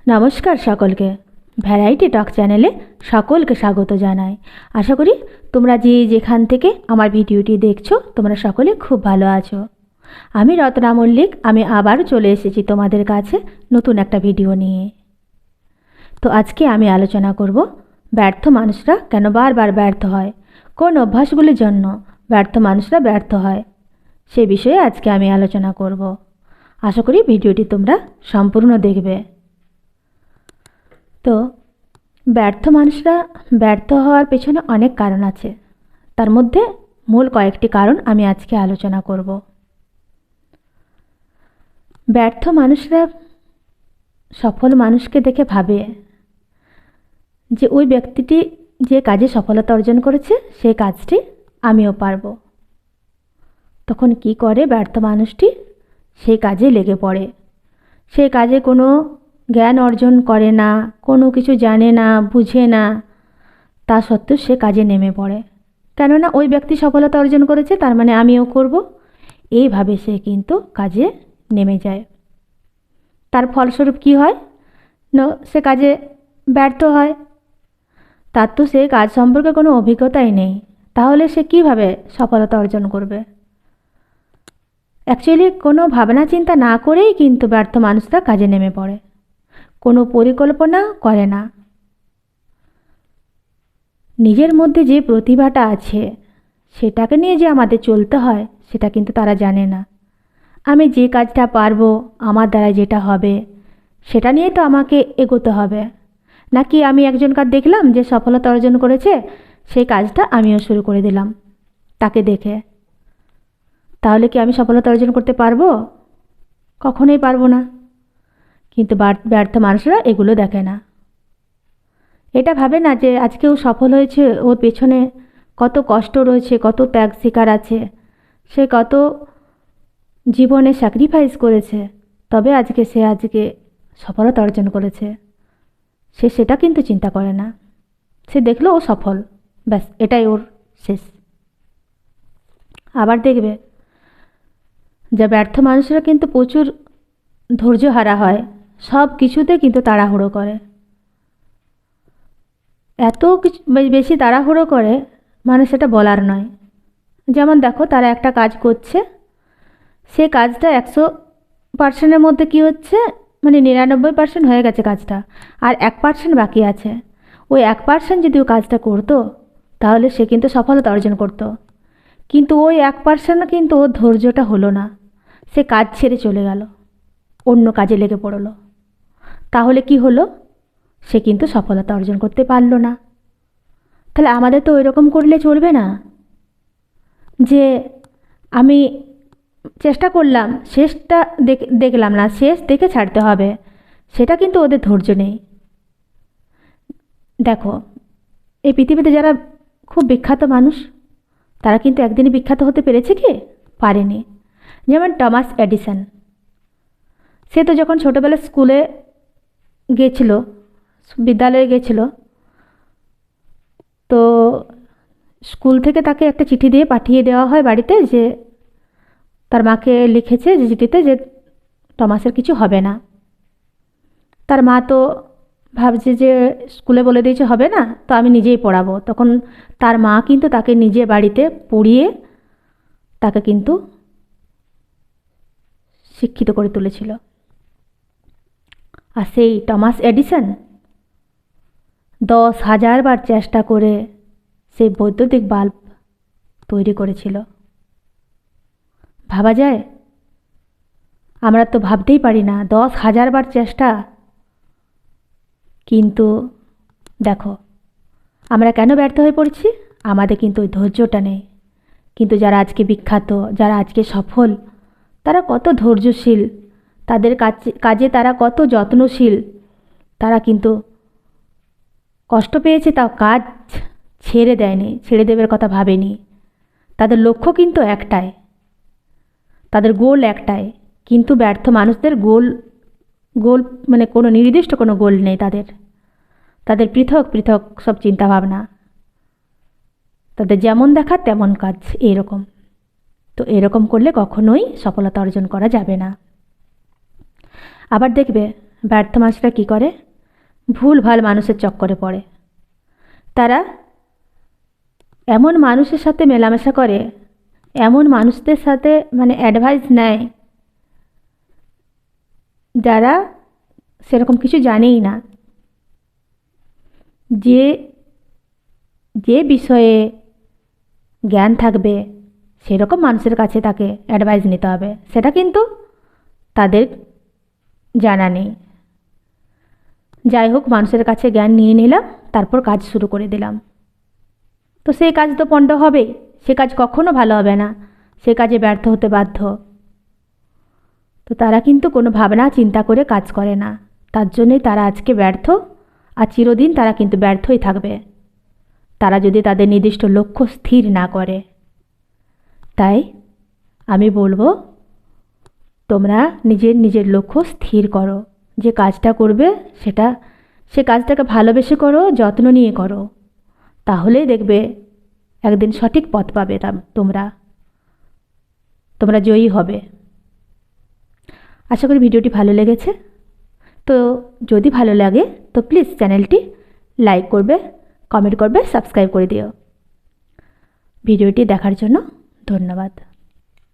নমস্কার সকলকে। ভ্যারাইটি টক চ্যানেলে সকলকে স্বাগত জানাই। আশা করি তোমরা যে যেখান থেকে আমার ভিডিওটি দেখছো তোমরা সকলে খুব ভালো আছো। আমি রত্না মল্লিক, আমি আবার চলে এসেছি তোমাদের কাছে নতুন একটা ভিডিও নিয়ে। তো আজকে আমি আলোচনা করব ব্যর্থ মানুষরা কেন বারবার ব্যর্থ হয়, কোন অভ্যাসগুলির জন্য ব্যর্থ মানুষরা ব্যর্থ হয়, সে বিষয়ে আজকে আমি আলোচনা করব। আশা করি ভিডিওটি তোমরা সম্পূর্ণ দেখবে। তো ব্যর্থ মানুষরা ব্যর্থ হওয়ার পেছনে অনেক কারণ আছে, তার মধ্যে মূল কয়েকটি কারণ আমি আজকে আলোচনা করব। ব্যর্থ মানুষরা সফল মানুষকে দেখে ভাবে যে ওই ব্যক্তিটি যে কাজে সফলতা অর্জন করেছে সেই কাজটি আমিও পারব। তখন কি করে ব্যর্থ মানুষটি? সেই কাজে লেগে পড়ে। সেই কাজে কোনো জ্ঞান অর্জন করে না, কোনো কিছু জানে না, বুঝে না, তা সত্ত্বেও সে কাজে নেমে পড়ে। কেননা ওই ব্যক্তি সফলতা অর্জন করেছে, তার মানে আমিও করব, এইভাবে সে কিন্তু কাজে নেমে যায়। তার ফলস্বরূপ কি হয়? সে কাজে ব্যর্থ হয়। তার তো সে কাজ সম্পর্কে কোনো অভিজ্ঞতাই নেই, তাহলে সে কিভাবে সফলতা অর্জন করবে? অ্যাকচুয়ালি কোনো ভাবনা চিন্তা না করেই কিন্তু ব্যর্থ মানুষরা কাজে নেমে পড়ে, কোনো পরিকল্পনা করে না। নিজের মধ্যে যে প্রতিভাটা আছে সেটাকে নিয়ে যে আমাদের চলতে হয় সেটা কিন্তু তারা জানে না। আমি যে কাজটা পারবো, আমার দ্বারা যেটা হবে সেটা নিয়ে তো আমাকে এগোতে হবে, নাকি আমি একজনকার দেখলাম যে সফলতা অর্জন করেছে, সেই কাজটা আমিও শুরু করে দিলাম তাকে দেখে। তাহলে কি আমি সফলতা অর্জন করতে পারবো? কখনোই পারবো না। কিন্তু ব্যর্থ মানুষরা এগুলো দেখে না। এটা ভাবে না যে আজকে ও সফল হয়েছে, ওর পেছনে কত কষ্ট রয়েছে, কত ত্যাগ স্বীকার আছে, সে কত জীবনে স্যাক্রিফাইস করেছে, তবে সে আজকে সফলতা অর্জন করেছে। সে সেটা কিন্তু চিন্তা করে না। সে দেখলো ও সফল, ব্যাস এটাই ওর শেষ। আবার দেখবে যে ব্যর্থ মানুষরা কিন্তু প্রচুর ধৈর্য হারা হয়, সব কিছুতে কিন্তু তাড়াহুড়ো করে। এত কিছু বেশি তাড়াহুড়ো করে মানে সেটা বলার নয়। যেমন দেখো, তারা একটা কাজ করছে, সে কাজটা 100%-এর মধ্যে কি হচ্ছে, মানে 99% হয়ে গেছে কাজটা, আর 1% বাকি আছে। ওই 1% যদি ও কাজটা করতো তাহলে সে কিন্তু সফলতা অর্জন করতো। কিন্তু ওই 1% কিন্তু ওর ধৈর্যটা হলো না, সে কাজ ছেড়ে চলে গেল, অন্য কাজে লেগে পড়লো। তাহলে কি হলো? সে কিন্তু সফলতা অর্জন করতে পারলো না। তাহলে আমাদের তো ওই রকম করলে চলবে না যে আমি চেষ্টা করলাম, শেষটা দেখলাম না, শেষ দেখে ছাড়তে হবে, সেটা কিন্তু ওদের ধৈর্য নেই। দেখো, এই পৃথিবীতে যারা খুব বিখ্যাত মানুষ তারা কিন্তু একদিনই বিখ্যাত হতে পেরেছে কি? পারেনি। যেমন টমাস এডিসন, সে তো যখন ছোটোবেলায় স্কুলে গেছিল, বিদ্যালয়ে গেছিল, তো স্কুল থেকে তাকে একটা চিঠি দিয়ে পাঠিয়ে দেওয়া হয় বাড়িতে, যে তার মাকে লিখেছে যে চিঠিতে যে টমাসের কিছু হবে না। তার মা তো ভাবছে যে স্কুলে বলে দিয়েছে হবে না, তো আমি নিজেই পড়াবো। তখন তার মা কিন্তু তাকে নিজে বাড়িতে পড়িয়ে তাকে কিন্তু শিক্ষিত করে তুলেছিল। আর সেই টমাস এডিসন 10,000 বার চেষ্টা করে সেই বৈদ্যুতিক বাল্ব তৈরি করেছিল। ভাবা যায়? আমরা তো ভাবতেই পারি না, 10,000 বার চেষ্টা। কিন্তু দেখো, আমরা কেন ব্যর্থ হয়ে পড়ছি? আমাদের কিন্তু ওই ধৈর্যটা নেই। কিন্তু যারা আজকে বিখ্যাত, যারা আজকে সফল, তারা কত ধৈর্যশীল, তাদের কাজে তারা কত যত্নশীল। তারা কিন্তু কষ্ট পেয়েছে তাও কাজ ছেড়ে দেয়নি, ছেড়ে দেবার কথা ভাবেনি। তাদের লক্ষ্য কিন্তু একটাই, তাদের গোল একটাই। কিন্তু ব্যর্থ মানুষদের গোল গোল মানে কোনো নির্দিষ্ট কোনো গোল নেই তাদের। তাদের পৃথক পৃথক সব চিন্তাভাবনা, তাদের যেমন দেখা তেমন কাজ, এরকম। তো এরকম করলে কখনোই সফলতা অর্জন করা যাবে না। আবার দেখবে ব্যর্থ মানুষরা কী করে? ভুল ভাল মানুষের চক্করে পড়ে। তারা এমন মানুষের সাথে মেলামেশা করে, এমন মানুষদের সাথে মানে অ্যাডভাইস নেয় যারা সেরকম কিছু জানেই না। যে যে বিষয়ে জ্ঞান থাকবে সেরকম মানুষের কাছে তাকে অ্যাডভাইস নিতে হবে, সেটা কিন্তু তাদের জানা নেই। যাই হোক, মানুষের কাছে জ্ঞান নিয়ে নিলাম, তারপর কাজ শুরু করে দিলাম। তো সেই কাজ তো পণ্ড হবেই, সে কাজ কখনো ভালো হবে না, সে কাজে ব্যর্থ হতে বাধ্য। তো তারা কিন্তু কোনো ভাবনা চিন্তা করে কাজ করে না, তার জন্যই তারা আজকে ব্যর্থ, আর চিরদিন তারা কিন্তু ব্যর্থই থাকবে, তারা যদি তাদের নির্দিষ্ট লক্ষ্য স্থির না করে। তাই আমি বলবো, তোমরা নিজের নিজের লক্ষ্য স্থির করো, যে কাজটা করবে সে কাজটাকে ভালোবেসে করো, যত্ন নিয়ে করো, তাহলেই দেখবে একদিন সঠিক পথ পাবে তোমরা জয়ী হবে। আশা করি ভিডিওটি ভালো লেগেছে। তো যদি ভালো লাগে তো প্লিজ চ্যানেলটি লাইক করবে, কমেন্ট করবে, সাবস্ক্রাইব করে দিও। ভিডিওটি দেখার জন্য ধন্যবাদ।